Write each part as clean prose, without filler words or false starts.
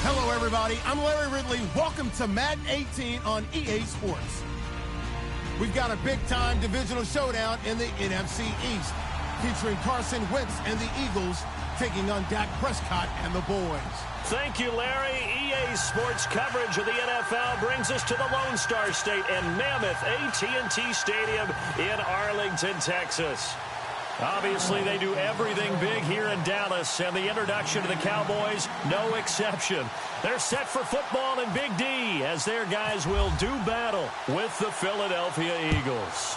Hello, everybody. I'm Larry Ridley. Welcome to Madden 18 on EA Sports. We've got a big-time divisional showdown in the NFC East, featuring Carson Wentz and the Eagles taking on Dak Prescott and the boys. Thank you, Larry. EA Sports coverage of the NFL brings us to the Lone Star State and Mammoth AT&T Stadium in Arlington, Texas. Obviously, they do everything big here in Dallas, and the introduction to the Cowboys, no exception. They're set for football in Big D, as their guys will do battle with the Philadelphia Eagles.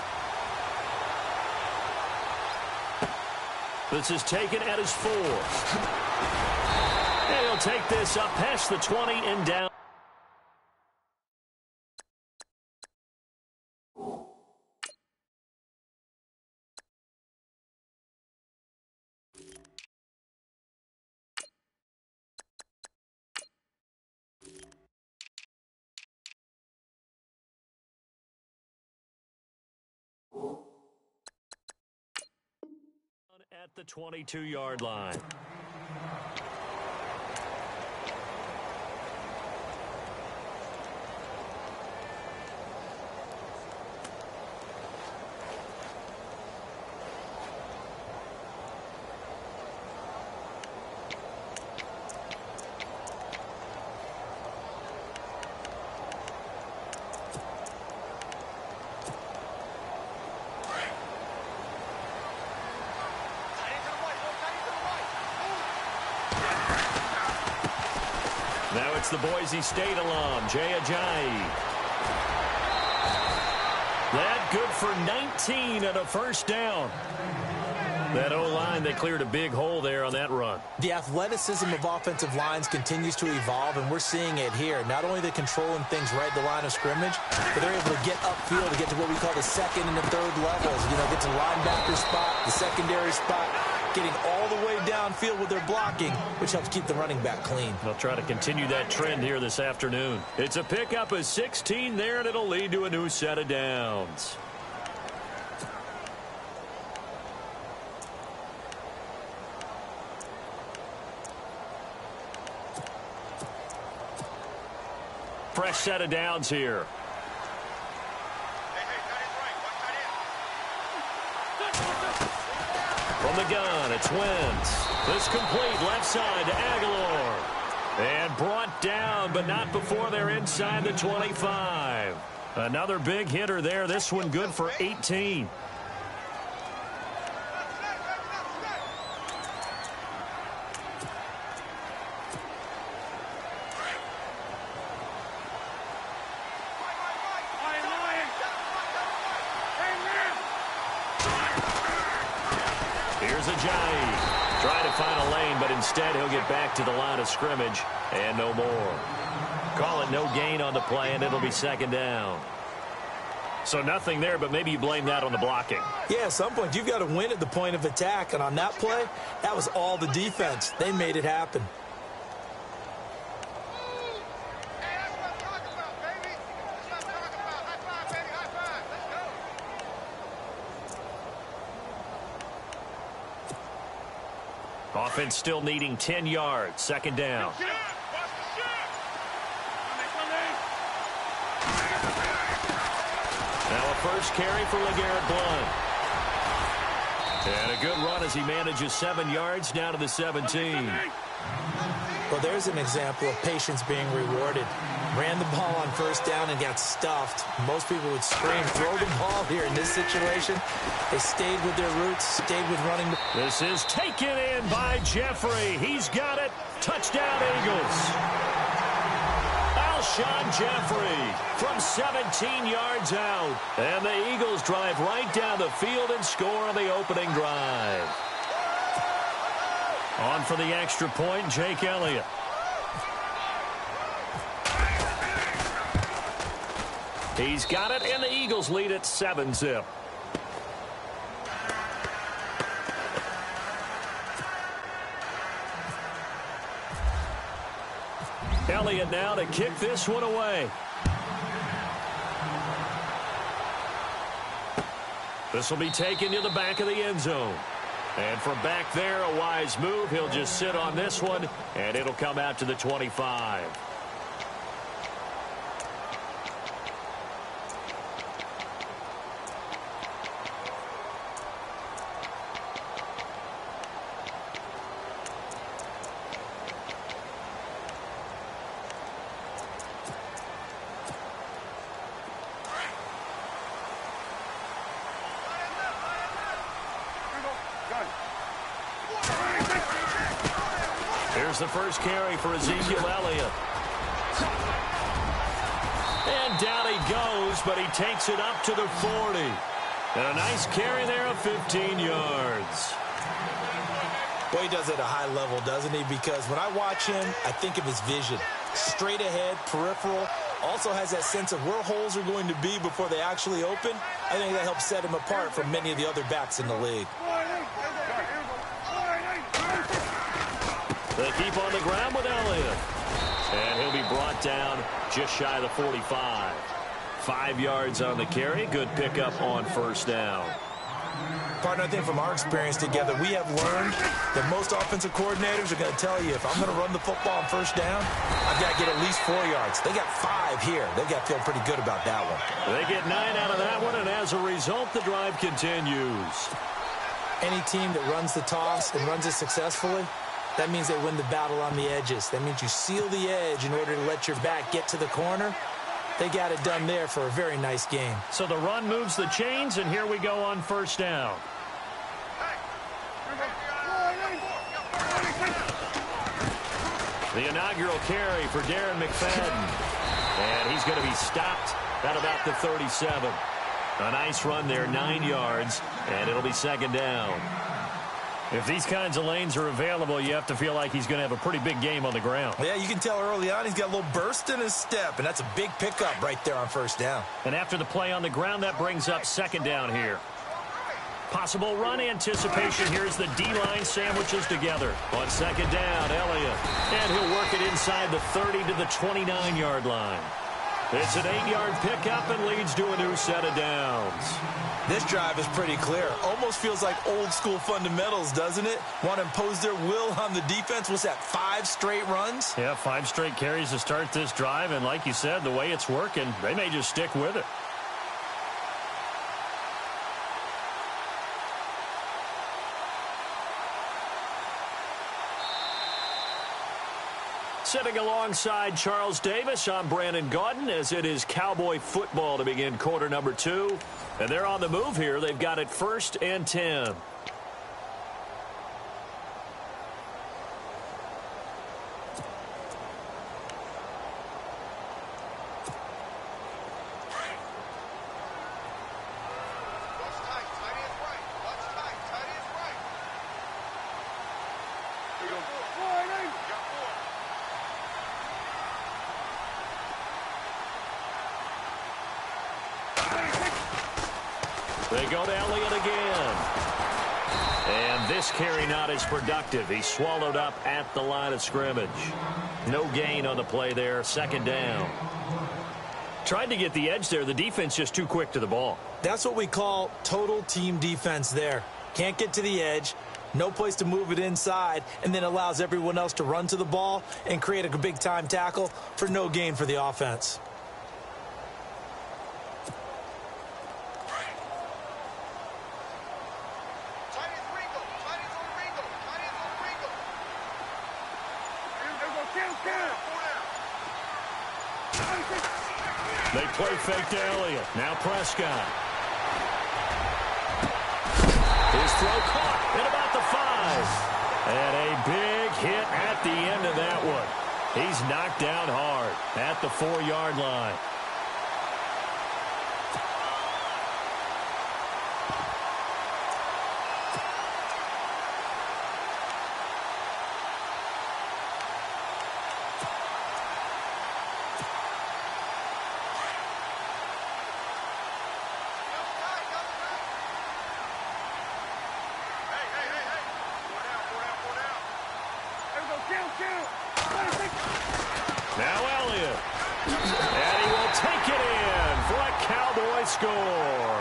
This is taken at his 4. And he'll take this up past the 20 and down. At the 22-yard line. Now it's the Boise State alum, Jay Ajayi. That good for 19 and a first down. That O-line, they cleared a big hole there on that run. The athleticism of offensive lines continues to evolve, and we're seeing it here. Not only are they controlling things right at the line of scrimmage, but they're able to get upfield to get to what we call the second and the third levels. You know, get to the linebacker spot, the secondary spot, getting all the way downfield with their blocking, which helps keep the running back clean. They'll try to continue that trend here this afternoon. It's a pickup of 16 there, and it'll lead to a new set of downs. Fresh set of downs here. From the gun, it's Wentz. This complete left side to Aguilar. And brought down, but not before they're inside the 25. Another big hitter there. This one good for 18. Here's Ajayi. Trying to find a lane, but instead he'll get back to the line of scrimmage and no more. Call it no gain on the play, and it'll be second down. So nothing there, but maybe you blame that on the blocking. Yeah, at some point you've got to win at the point of attack, and on that play, that was all the defense. They made it happen. Offense still needing 10 yards. Second down. Now a first carry for LeGarrette Blount. And a good run as he manages 7 yards down to the 17. Well, there's an example of patience being rewarded. Ran the ball on first down and got stuffed. Most people would scream, throw the ball here in this situation. They stayed with their roots, stayed with running. This is taken in by Jeffrey. He's got it. Touchdown, Eagles. Alshon Jeffrey from 17 yards out. And the Eagles drive right down the field and score on the opening drive. On for the extra point, Jake Elliott. He's got it, and the Eagles lead at 7-zip. Elliott now to kick this one away. This will be taken to the back of the end zone. And from back there, a wise move. He'll just sit on this one, and it'll come out to the 25. Here's the first carry for Ezekiel Elliott. And down he goes, but he takes it up to the 40. And a nice carry there of 15 yards. Boy, he does it at a high level, doesn't he? Because when I watch him, I think of his vision. Straight ahead, peripheral. Also has that sense of where holes are going to be before they actually open. I think that helps set him apart from many of the other backs in the league. They keep on the ground with Elliott. And he'll be brought down just shy of the 45. 5 yards on the carry. Good pickup on first down. Partner, I think from our experience together, we have learned that most offensive coordinators are going to tell you, if I'm going to run the football on first down, I've got to get at least 4 yards. They got 5 here. They've got to feel pretty good about that one. They get 9 out of that one, and as a result, the drive continues. Any team that runs the toss and runs it successfully, that means they win the battle on the edges. That means you seal the edge in order to let your back get to the corner. They got it done there for a very nice game. So the run moves the chains, and here we go on first down. The inaugural carry for Darren McFadden. And he's going to be stopped at about the 37. A nice run there, 9 yards, and it'll be second down. If these kinds of lanes are available, you have to feel like he's going to have a pretty big game on the ground. Yeah, you can tell early on he's got a little burst in his step, and that's a big pickup right there on first down. And after the play on the ground, that brings up second down here. Possible run anticipation. Here's the D-line sandwiches together. On second down, Elliott. And he'll work it inside the 30 to the 29-yard line. It's an 8-yard pickup and leads to a new set of downs. This drive is pretty clear. Almost feels like old-school fundamentals, doesn't it? Want to impose their will on the defense. What's that, 5 straight runs? Yeah, 5 straight carries to start this drive. And like you said, the way it's working, they may just stick with it. Sitting alongside Charles Davis, I'm Brandon Gaudin, as it is Cowboy football to begin quarter number 2. And they're on the move here. They've got it 1st and 10. They go to Elliott again. And this carry not as productive. He's swallowed up at the line of scrimmage. No gain on the play there. Second down. Tried to get the edge there. The defense just too quick to the ball. That's what we call total team defense there. Can't get to the edge. No place to move it inside, and then allows everyone else to run to the ball and create a big-time tackle for no gain for the offense. They play fake to Elliott. Now Prescott. His throw caught at about the 5. And a big hit at the end of that one. He's knocked down hard at the 4-yard line. Now Elliott. And he will take it in for a Cowboy score.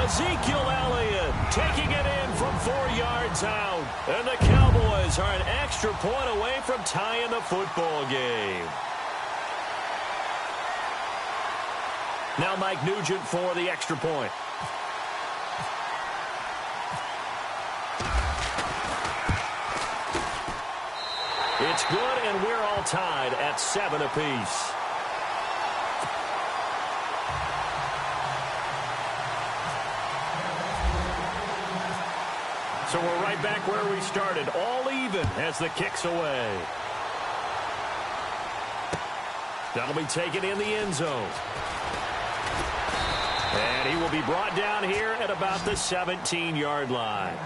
Ezekiel Elliott taking it in from 4 yards out. And the Cowboys are an extra point away from tying the football game. Now Mike Nugent for the extra point. It's good, and we're all tied at 7 apiece. So we're right back where we started, all even as the kick's away. That'll be taken in the end zone. And he will be brought down here at about the 17-yard line.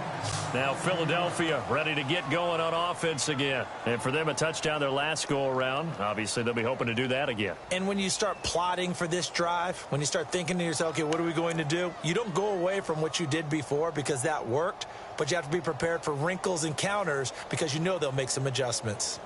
Now Philadelphia ready to get going on offense again. And for them, a touchdown their last go-around. Obviously, they'll be hoping to do that again. And when you start plotting for this drive, when you start thinking to yourself, okay, what are we going to do? You don't go away from what you did before because that worked, but you have to be prepared for wrinkles and counters because you know they'll make some adjustments.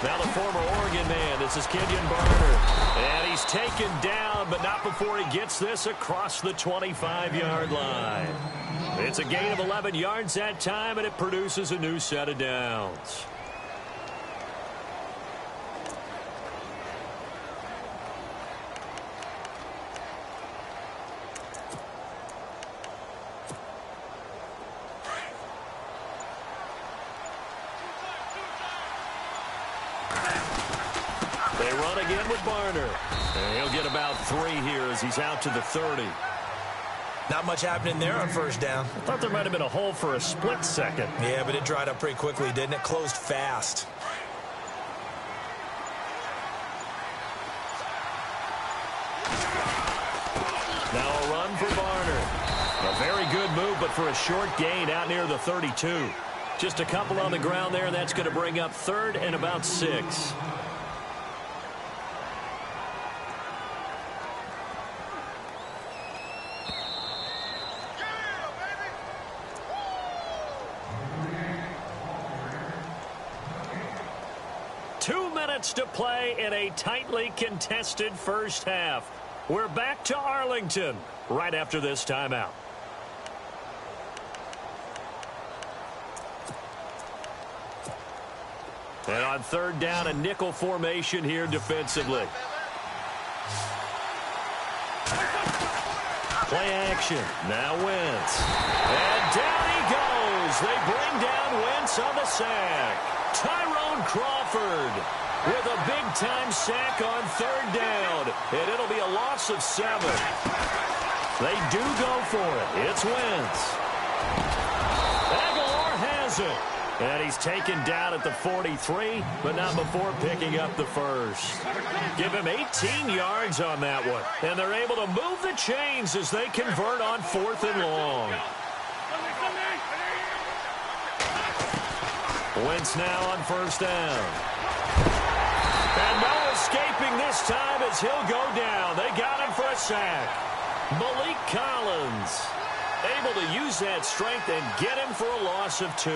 Now the former Oregon man, this is Kenyon Barner. And he's taken down, but not before he gets this across the 25-yard line. It's a gain of 11 yards that time, and it produces a new set of downs. They run again with Barner. And he'll get about 3 here as he's out to the 30. Not much happening there on first down. I thought there might have been a hole for a split second. Yeah, but it dried up pretty quickly, didn't it? Closed fast. Now a run for Barner. A very good move, but for a short gain out near the 32. Just a couple on the ground there, and that's going to bring up 3rd and about 6. To play in a tightly contested first half. We're back to Arlington right after this timeout. And on 3rd down, a nickel formation here defensively. Play action. Now Wentz. And down he goes. They bring down Wentz on the sack. Tyrone Crawford with a big-time sack on 3rd down. And it'll be a loss of 7. They do go for it. It's Wentz. Aguilar has it. And he's taken down at the 43, but not before picking up the first. Give him 18 yards on that one. And they're able to move the chains as they convert on 4th and long. Wentz now on 1st down. And no escaping this time as he'll go down. They got him for a sack. Malik Collins able to use that strength and get him for a loss of 2.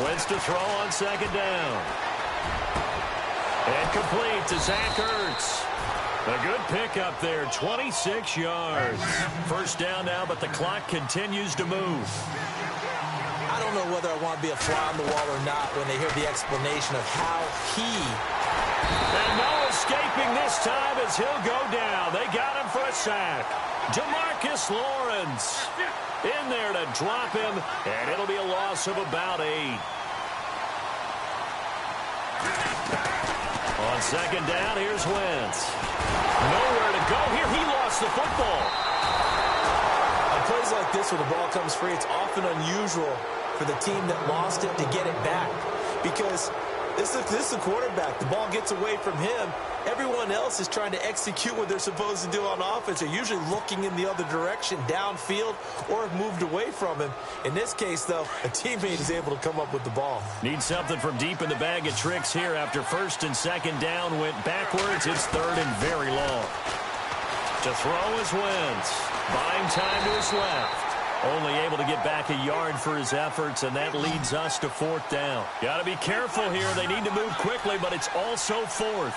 Wentz to throw on 2nd down. And complete to Zach Ertz. A good pickup there, 26 yards. 1st down now, but the clock continues to move. I don't know whether I want to be a fly on the wall or not when they hear the explanation of how he... And no escaping this time as he'll go down. They got him for a sack. DeMarcus Lawrence in there to drop him, and it'll be a loss of about 8. On 2nd down, here's Wentz. Nowhere to go here. He lost the football. On plays like this where the ball comes free, it's often unusual for the team that lost it to get it back. Because this is the quarterback. The ball gets away from him. Everyone else is trying to execute what they're supposed to do on offense. They're usually looking in the other direction, downfield, or have moved away from him. In this case, though, a teammate is able to come up with the ball. Need something from deep in the bag of tricks here after 1st and 2nd down went backwards. It's 3rd and very long. To throw is Wentz. Buying time to his left. Only able to get back a yard for his efforts, and that leads us to 4th down. Got to be careful here. They need to move quickly, but it's also 4th.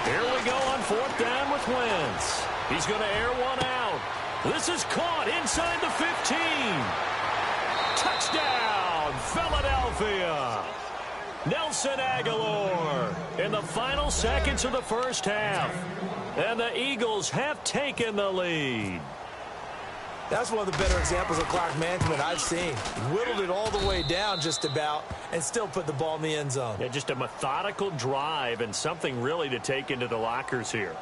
Here we go on 4th down with Wentz. He's going to air one out. This is caught inside the 15. Touchdown, Philadelphia. Nelson Aguilar in the final seconds of the 1st half. And the Eagles have taken the lead. That's one of the better examples of clock management I've seen. Whittled it all the way down just about and still put the ball in the end zone. Yeah, just a methodical drive and something really to take into the lockers here.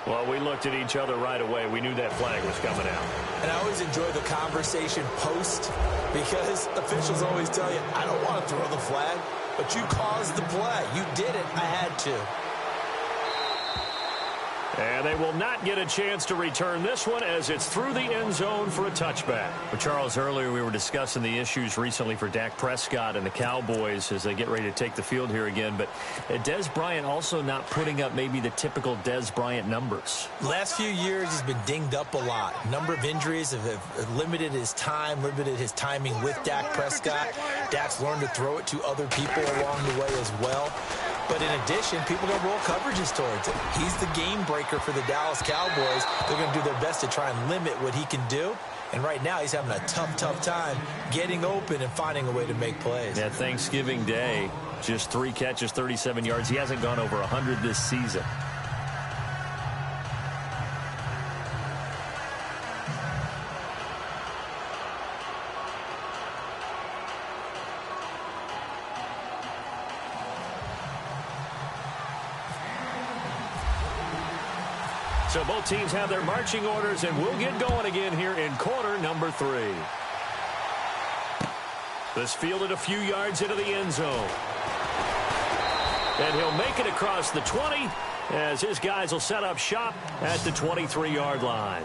Well, we looked at each other right away. We knew that flag was coming out. And I always enjoy the conversation post because officials always tell you, I don't want to throw the flag, but you caused the play. You did it. I had to. And they will not get a chance to return this one as it's through the end zone for a touchback. Well, Charles, earlier we were discussing the issues recently for Dak Prescott and the Cowboys as they get ready to take the field here again. But Dez Bryant also not putting up maybe the typical Dez Bryant numbers. Last few years he's been dinged up a lot. Number of injuries have limited his time, limited his timing with Dak Prescott. Dak's learned to throw it to other people along the way as well. But in addition, people don't roll coverages towards him. He's the game breaker for the Dallas Cowboys. They're going to do their best to try and limit what he can do. And right now, he's having a tough time getting open and finding a way to make plays. Yeah, Thanksgiving Day, just 3 catches, 37 yards. He hasn't gone over 100 this season. So both teams have their marching orders, and we'll get going again here in quarter number 3. This fielded a few yards into the end zone. And he'll make it across the 20 as his guys will set up shop at the 23-yard line.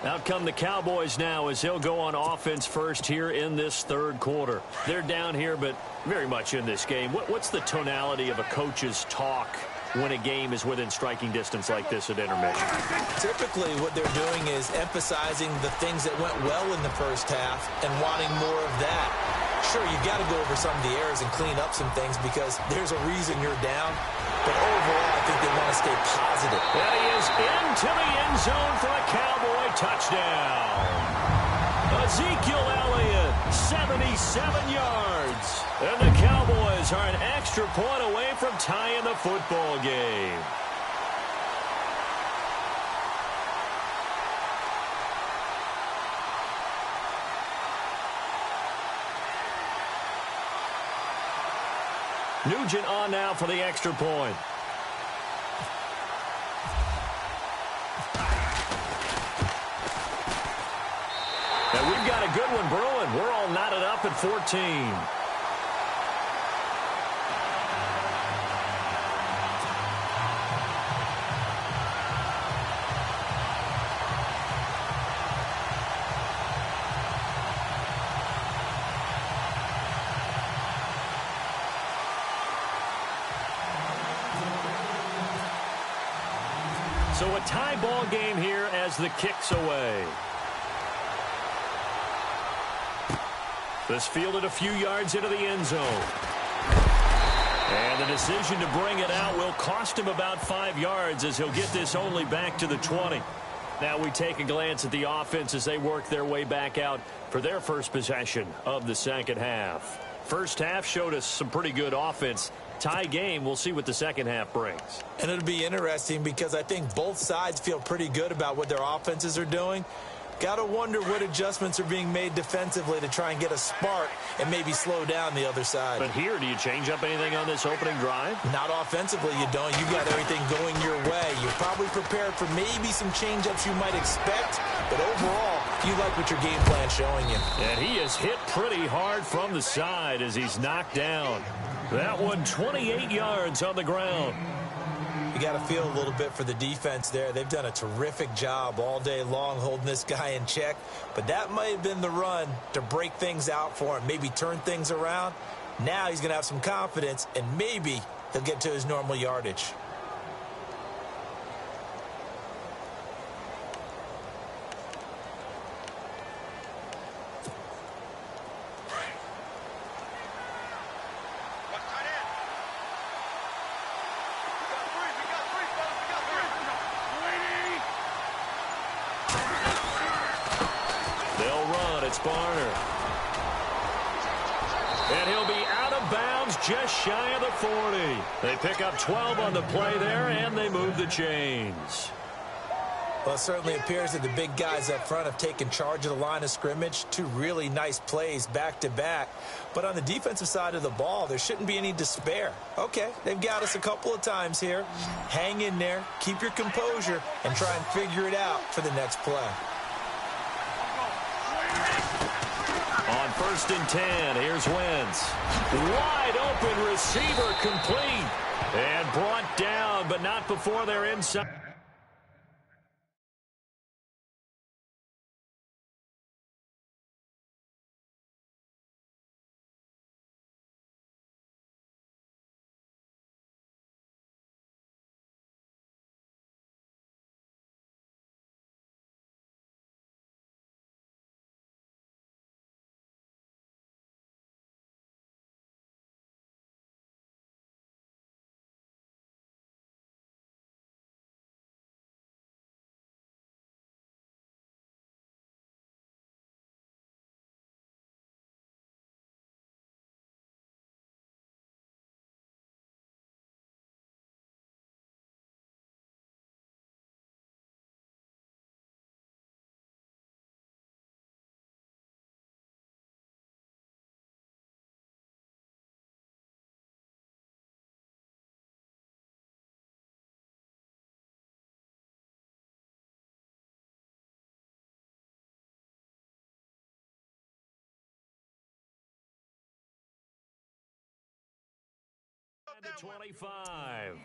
Out come the Cowboys now as they'll go on offense first here in this 3rd quarter. They're down here, but very much in this game. What's the tonality of a coach's talk when a game is within striking distance like this at intermission? Typically, what they're doing is emphasizing the things that went well in the 1st half and wanting more of that. Sure, you've got to go over some of the errors and clean up some things because there's a reason you're down. But overall, I think they want to stay positive. And he is into the end zone for a Cowboy touchdown. Ezekiel Elliott, 77 yards. And the Cowboys are an extra point away from tying the football game. Nugent on now for the extra point. And we've got a good one brewing. We're all knotted up at 14. So a tie ball game here as the kick's away. This fielded a few yards into the end zone. And the decision to bring it out will cost him about 5 yards as he'll get this only back to the 20. Now we take a glance at the offense as they work their way back out for their first possession of the second half. First half showed us some pretty good offense. Tie game, we'll see what the second half brings. And it'll be interesting because I think both sides feel pretty good about what their offenses are doing. Got to wonder what adjustments are being made defensively to try and get a spark and maybe slow down the other side. But here, do you change up anything on this opening drive? Not offensively, you don't. You got everything going your way. You're probably prepared for maybe some change-ups you might expect, but overall, you like what your game plan's showing you. And he is hit pretty hard from the side as he's knocked down. That one 28 yards on the ground. You got to feel a little bit for the defense there. They've done a terrific job all day long holding this guy in check. But that might have been the run to break things out for him, maybe turn things around. Now he's going to have some confidence, and maybe he'll get to his normal yardage. And he'll be out of bounds just shy of the 40. They pick up 12 on the play there, and they move the chains. Well, it certainly appears that the big guys up front have taken charge of the line of scrimmage. 2 really nice plays back-to-back. But on the defensive side of the ball, there shouldn't be any despair. Okay, they've got us a couple of times here. Hang in there, keep your composure, and try and figure it out for the next play. On 1st and 10, here's Wentz. Wide open receiver complete. And brought down, but not before they're inside. To 25.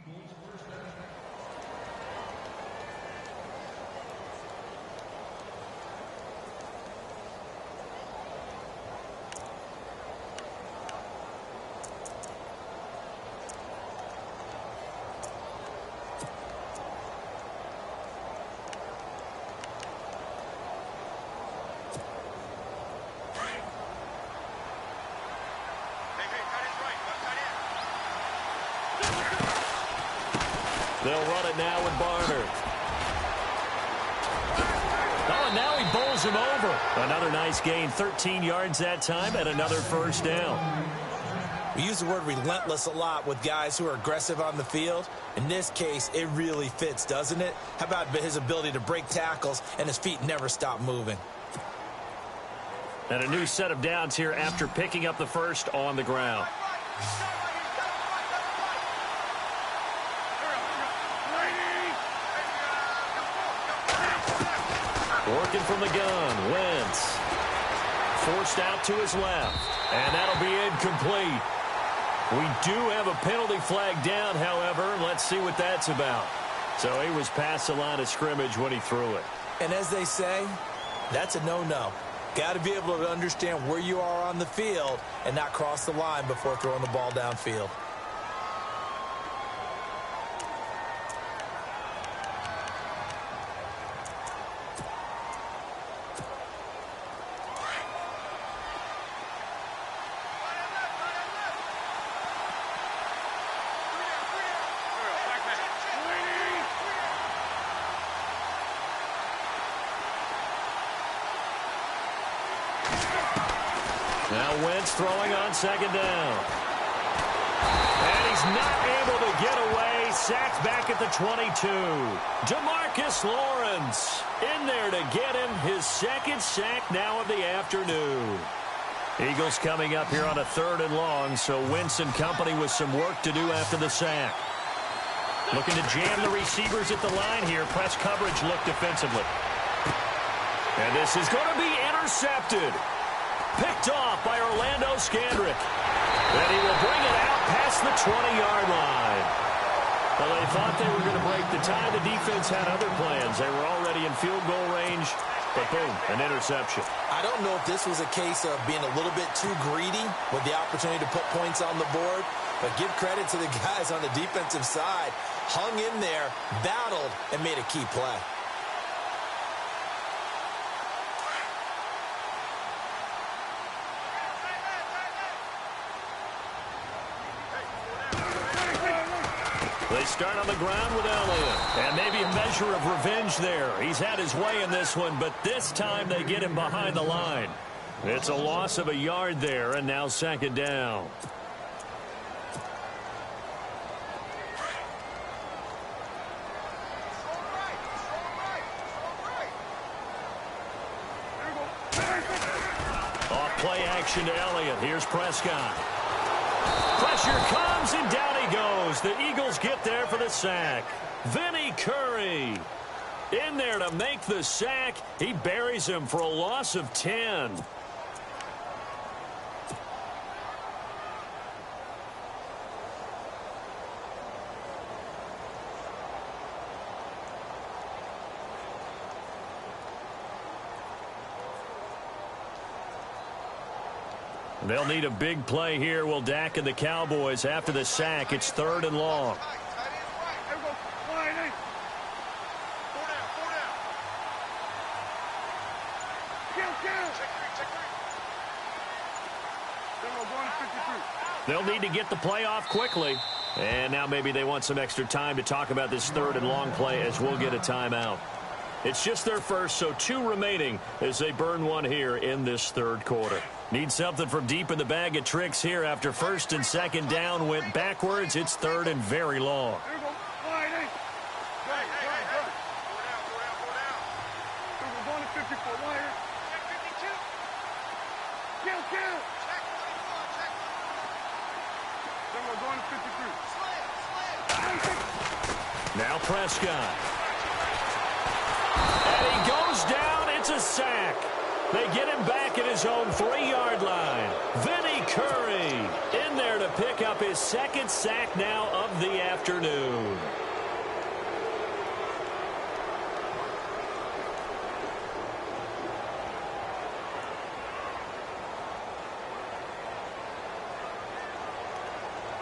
They'll run it now with Barner. Oh, and now he bowls him over. Another nice gain, 13 yards that time, and another first down. We use the word relentless a lot with guys who are aggressive on the field. In this case, it really fits, doesn't it? How about his ability to break tackles and his feet never stop moving? And a new set of downs here after picking up the first on the ground. Working from the gun, Wentz. Forced out to his left, and that'll be incomplete. We do have a penalty flag down, however. Let's see what that's about. So he was past the line of scrimmage when he threw it. And as they say, that's a no-no. Got to be able to understand where you are on the field and not cross the line before throwing the ball downfield. Now Wentz throwing on second down. And he's not able to get away. Sacked back at the 22. DeMarcus Lawrence in there to get him his second sack now of the afternoon. Eagles coming up here on a 3rd and long, so Wentz and company with some work to do after the sack. Looking to jam the receivers at the line here. Press coverage look defensively. And this is going to be intercepted. Picked off by Orlando Scandrick. And he will bring it out past the 20-yard line. Well, they thought they were going to break the tie. The defense had other plans. They were already in field goal range. But boom, an interception. I don't know if this was a case of being a little bit too greedy with the opportunity to put points on the board. But give credit to the guys on the defensive side. Hung in there, battled, and made a key play. They start on the ground with Elliott. And maybe a measure of revenge there. He's had his way in this one, but this time they get him behind the line. It's a loss of a yard there, and now second down. Off play action to Elliott. Here's Prescott. Pressure comes, and down he goes. The Eagles get there for the sack. Vinny Curry in there to make the sack. He buries him for a loss of 10. They'll need a big play here. Will Dak and the Cowboys after the sack. It's 3rd and long. They'll need to get the play off quickly. And now maybe they want some extra time to talk about this 3rd and long play as we'll get a timeout. It's just their first, so 2 remaining as they burn one here in this 3rd quarter. Need something from deep in the bag of tricks here after 1st and 2nd down went backwards. It's 3rd and very long. Now Prescott. And he goes down. It's a sack. They get him back at his own 3-yard line. Vinny Curry in there to pick up his 2nd sack now of the afternoon.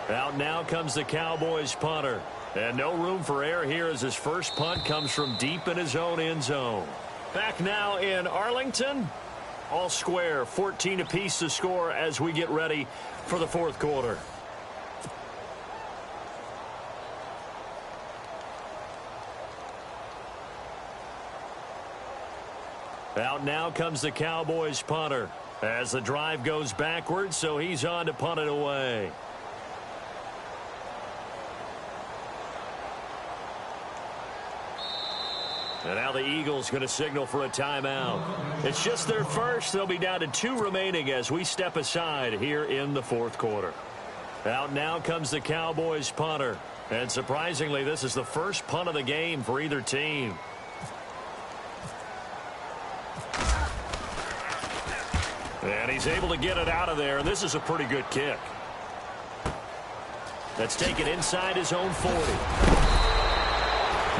Out now comes the Cowboys punter. And no room for error here as his first punt comes from deep in his own end zone. Back now in Arlington. All square, 14 apiece to score as we get ready for the 4th quarter. Out now comes the Cowboys punter as the drive goes backwards, so he's on to punt it away. And now the Eagles going to signal for a timeout. It's just their first. They'll be down to 2 remaining as we step aside here in the 4th quarter. Out now comes the Cowboys punter. And surprisingly, this is the first punt of the game for either team. And he's able to get it out of there, and this is a pretty good kick. That's taken inside his own 40.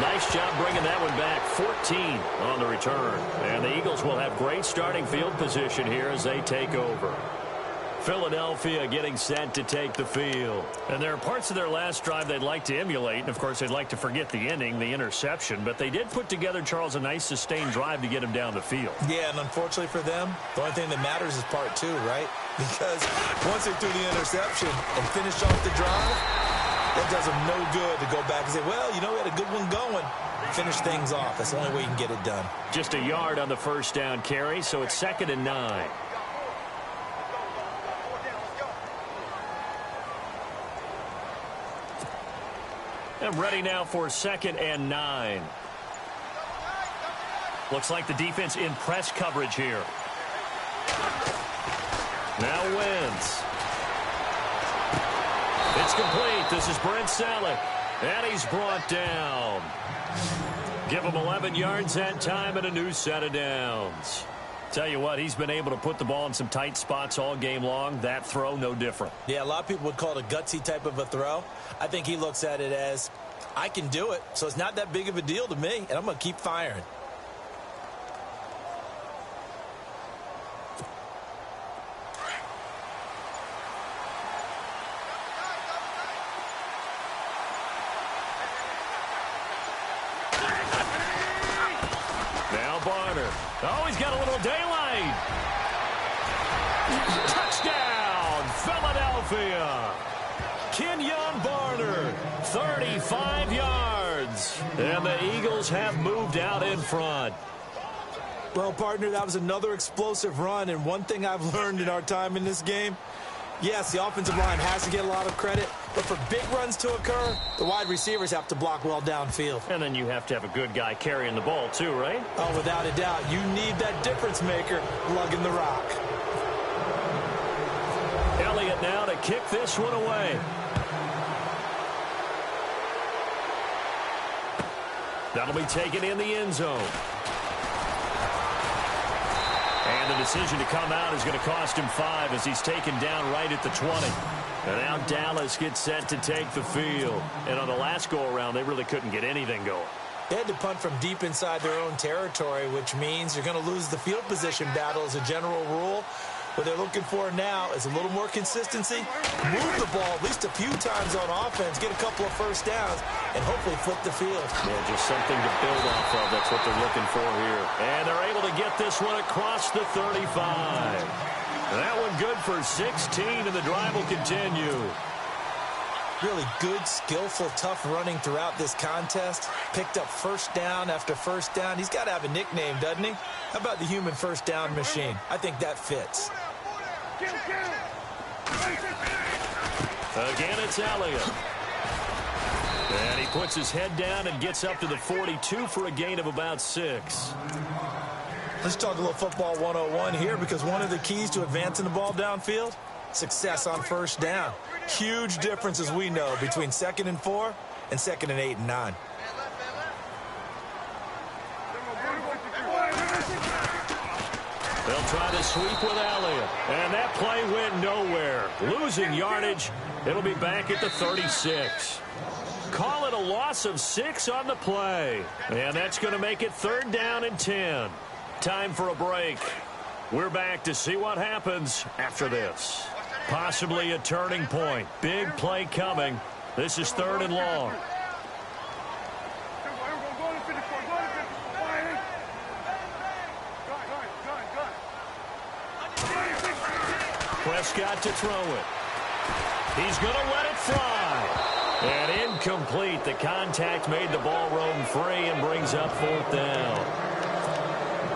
Nice job bringing that one back. 14 on the return. And the Eagles will have great starting field position here as they take over. Philadelphia getting set to take the field. And there are parts of their last drive they'd like to emulate. And, of course, they'd like to forget the ending, the interception. But they did put together, Charles, a nice sustained drive to get him down the field. Yeah, and unfortunately for them, the only thing that matters is part 2, right? Because once they threw the interception and finished off the drive, that does them no good to go back and say, well, you know, we had a good one going. Finish things off. That's the only way you can get it done. Just a yard on the first down carry, so it's 2nd and 9. And ready now for 2nd and 9. Looks like the defense in press coverage here. Now Wentz. It's complete. This is Brent Selleck. And he's brought down. Give him 11 yards that time and a new set of downs. Tell you what, he's been able to put the ball in some tight spots all game long. That throw, no different. Yeah, a lot of people would call it a gutsy type of a throw. I think he looks at it as, I can do it, so it's not that big of a deal to me, and I'm going to keep firing. Oh, he's got a little daylight. Touchdown, Philadelphia. Kenyon Barner, 35 yards. And the Eagles have moved out in front. Well, partner, that was another explosive run. And one thing I've learned in our time in this game, yes, the offensive line has to get a lot of credit, but for big runs to occur, the wide receivers have to block well downfield. And then you have to have a good guy carrying the ball too, right? Oh, without a doubt. You need that difference maker lugging the rock. Elliott now to kick this one away. That'll be taken in the end zone. And the decision to come out is going to cost him 5 as he's taken down right at the 20. And now Dallas gets set to take the field. And on the last go-around, they really couldn't get anything going. They had to punt from deep inside their own territory, which means you're going to lose the field position battle as a general rule. What they're looking for now is a little more consistency, move the ball at least a few times on offense, get a couple of first downs, and hopefully flip the field. Yeah, just something to build off of. That's what they're looking for here. And they're able to get this one across the 35. That one good for 16, and the drive will continue. Really good, skillful, tough running throughout this contest. Picked up first down after first down. He's got to have a nickname, doesn't he? How about the human first down machine? I think that fits. Again, it's Elliott. And he puts his head down and gets up to the 42 for a gain of about 6. Let's talk a little football 101 here, because one of the keys to advancing the ball downfield, success on first down. Huge difference, as we know, between 2nd and 4 and 2nd and 8 and 9. They'll try to sweep with Elliott. And that play went nowhere. Losing yardage. It'll be back at the 36. Call it a loss of 6 on the play. And that's going to make it 3rd down and 10. Time for a break. We're back to see what happens after this. Possibly a turning point. Big play coming. This is 3rd and long. Prescott to throw it. He's going to let it fly. And incomplete. The contact made the ball roam free and brings up 4th down.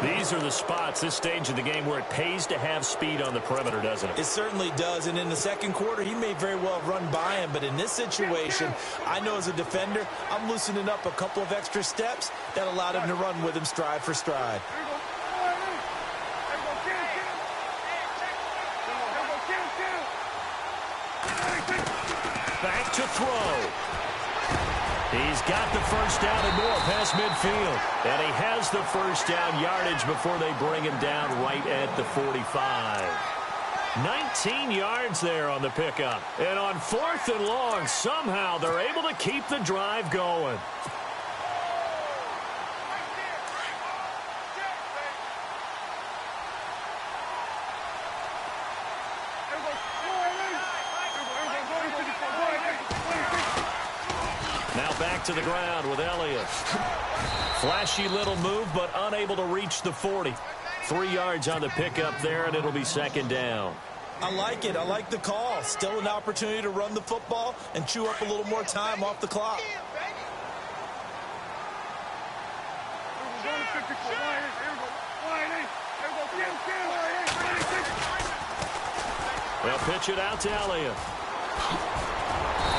These are the spots, this stage of the game, where it pays to have speed on the perimeter, doesn't it? It certainly does. And in the second quarter, he may very well run by him. But in this situation, I know as a defender, I'm loosening up a couple of extra steps that allowed him to run with him stride for stride. Back to throw. He's got the first down and more past midfield. And he has the first down yardage before they bring him down right at the 45. 19 yards there on the pickup. And on 4th and long, somehow they're able to keep the drive going. Now back to the ground with Elliott. Flashy little move, but unable to reach the 40. 3 yards on the pickup there, and it'll be 2nd down. I like it. I like the call. Still an opportunity to run the football and chew up a little more time off the clock. They'll pitch it out to Elliott.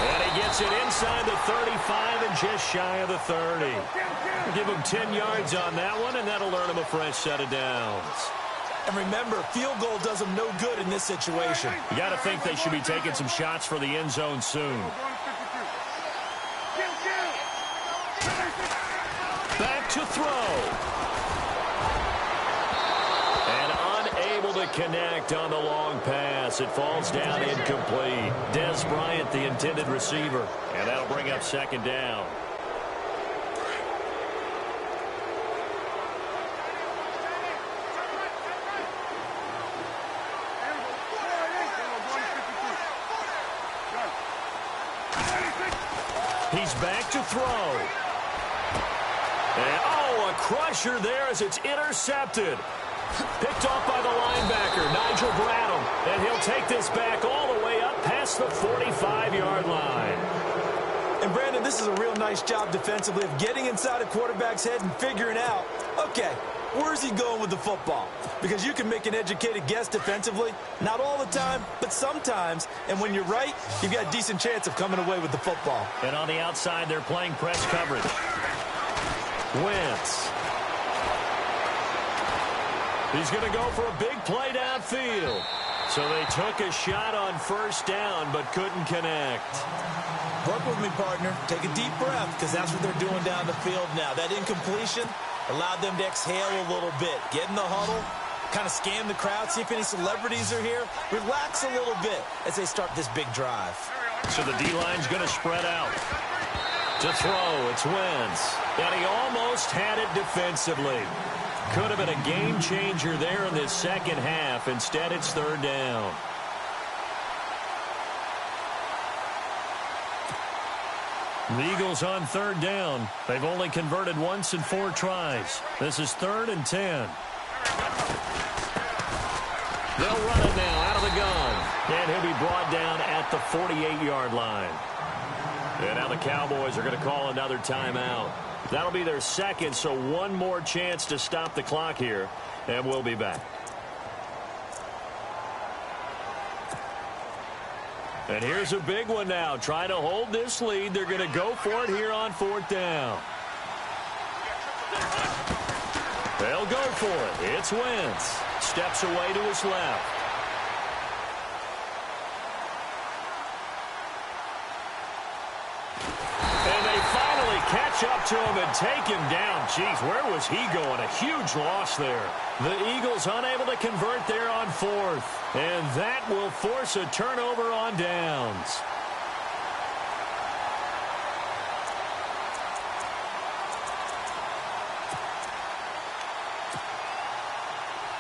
And he gets it inside the 35 and just shy of the 30. We'll give him 10 yards on that one, and that'll earn him a fresh set of downs. And remember, field goal does them no good in this situation. You got to think they should be taking some shots for the end zone soon. Back to throw. To connect on the long pass. It falls down incomplete. Des Bryant, the intended receiver. And that'll bring up 2nd down. He's back to throw. And, a crusher there as it's intercepted. Picked off by the linebacker, Nigel Bradham. And he'll take this back all the way up past the 45-yard line. And, Brandon, this is a real nice job defensively of getting inside a quarterback's head and figuring out, okay, where's he going with the football? Because you can make an educated guess defensively. Not all the time, but sometimes. And when you're right, you've got a decent chance of coming away with the football. And on the outside, they're playing press coverage. Wentz. He's going to go for a big play downfield. So they took a shot on 1st down, but couldn't connect. Work with me, partner. Take a deep breath, because that's what they're doing down the field now. That incompletion allowed them to exhale a little bit. Get in the huddle, kind of scan the crowd, see if any celebrities are here. Relax a little bit as they start this big drive. So the D-line's going to spread out. To throw, it's Wentz. And he almost had it defensively. Could have been a game changer there in this 2nd half. Instead, it's 3rd down. The Eagles on 3rd down. They've only converted once in 4 tries. This is 3rd and 10. They'll run it now out of the gun. And he'll be brought down at the 48-yard line. And now the Cowboys are going to call another timeout. That'll be their 2nd, so one more chance to stop the clock here, and we'll be back. And here's a big one now. Trying to hold this lead. They're going to go for it here on 4th down. They'll go for it. It's Wentz. Steps away to his left. Catch up to him and take him down. Jeez, where was he going? A huge loss there. The Eagles unable to convert there on 4th. And that will force a turnover on downs.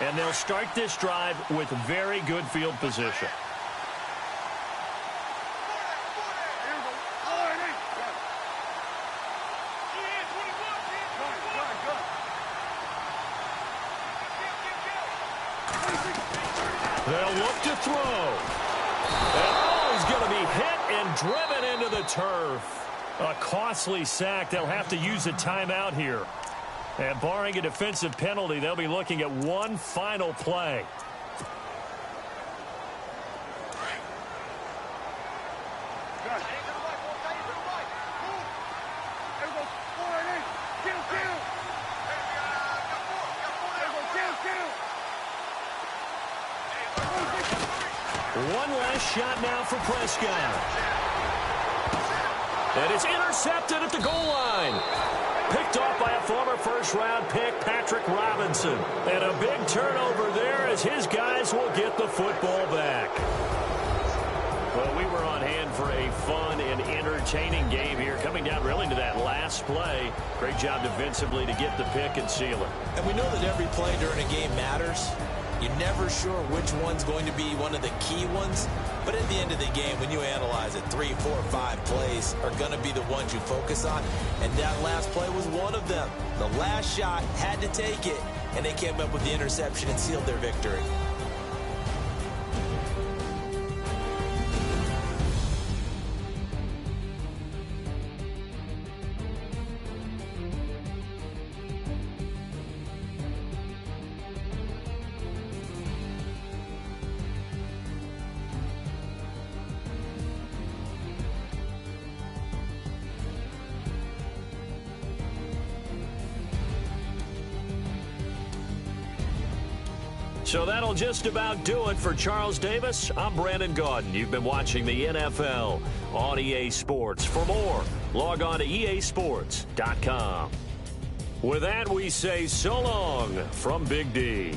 And they'll start this drive with very good field position. They'll look to throw. And he's going to be hit and driven into the turf. A costly sack. They'll have to use a timeout here. And barring a defensive penalty, they'll be looking at one final play. One last shot now for Prescott. And it's intercepted at the goal line. Picked off by a former first-round pick, Patrick Robinson. And a big turnover there as his guys will get the football back. Well, we were on hand for a fun and entertaining game here, coming down really to that last play. Great job defensively to get the pick and seal it. And we know that every play during a game matters. You're never sure which one's going to be one of the key ones. But at the end of the game, when you analyze it, 3, 4, 5 plays are going to be the ones you focus on. And that last play was one of them. The last shot had to take it, and they came up with the interception and sealed their victory. So that'll just about do it for Charles Davis. I'm Brandon Gaudin. You've been watching the NFL on EA Sports. For more, log on to easports.com. With that, we say so long from Big D.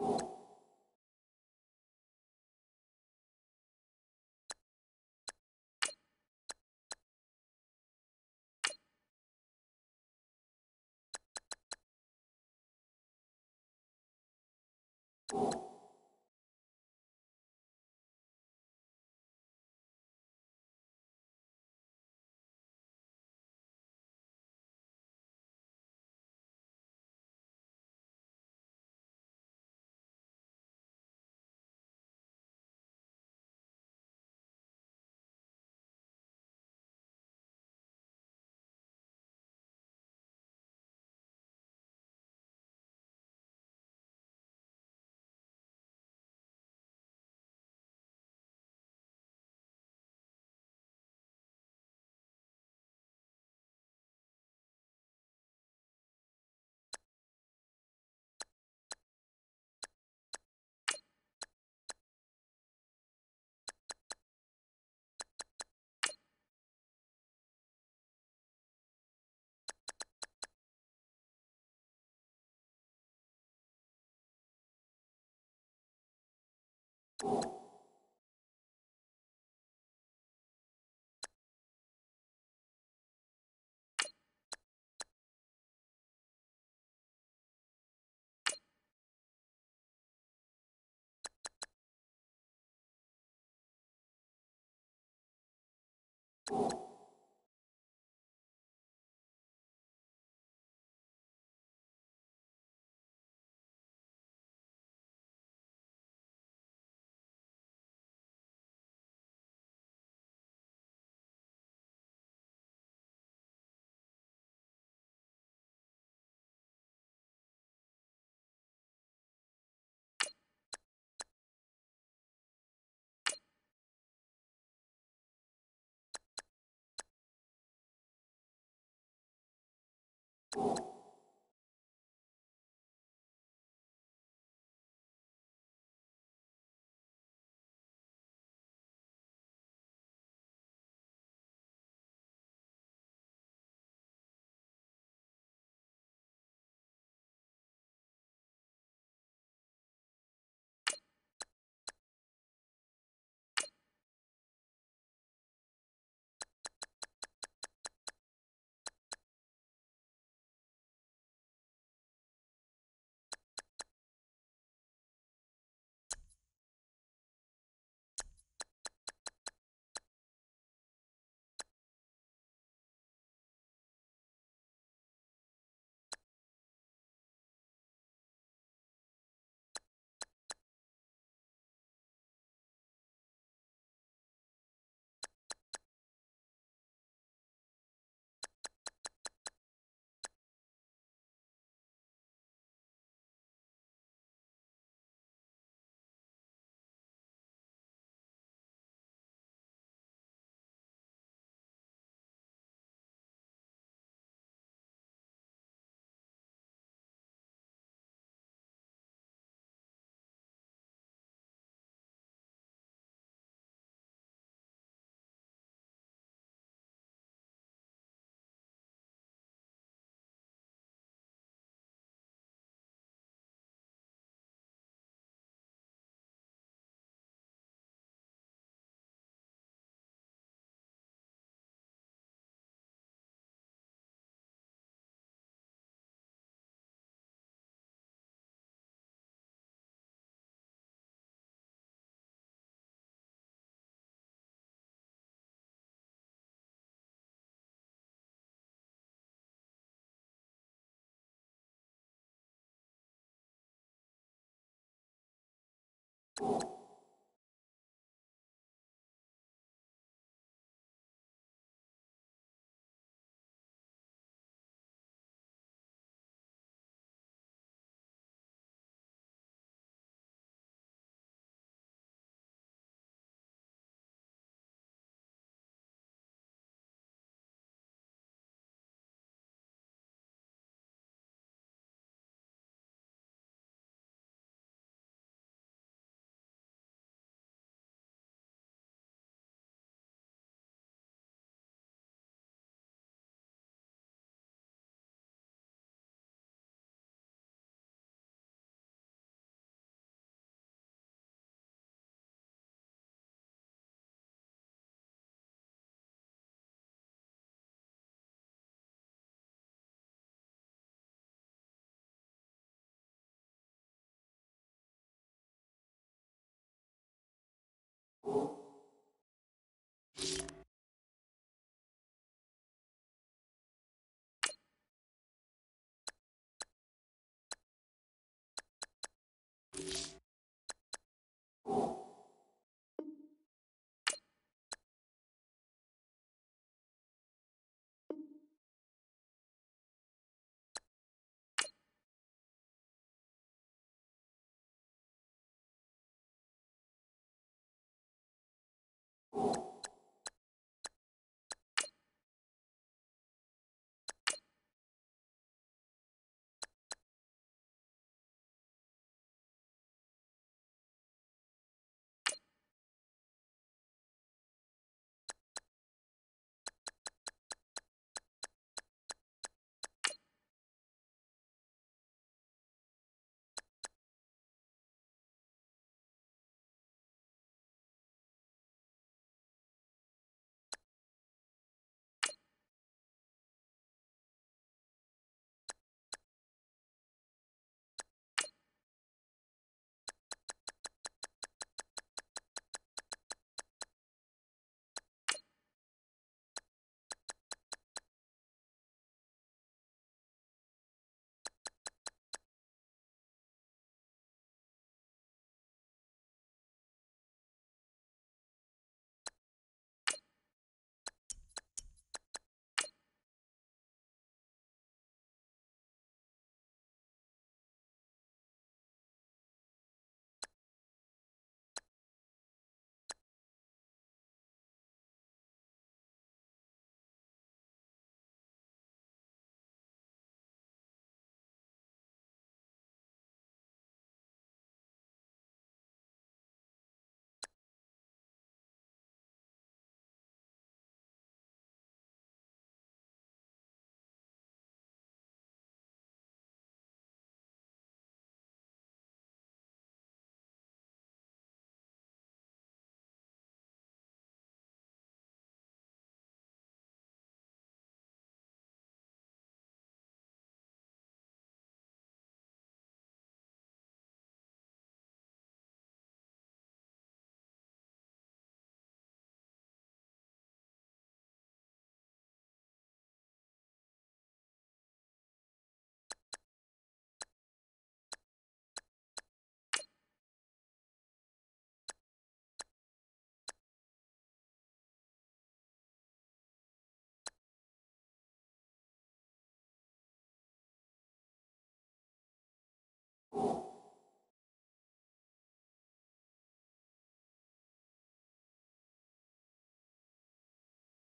you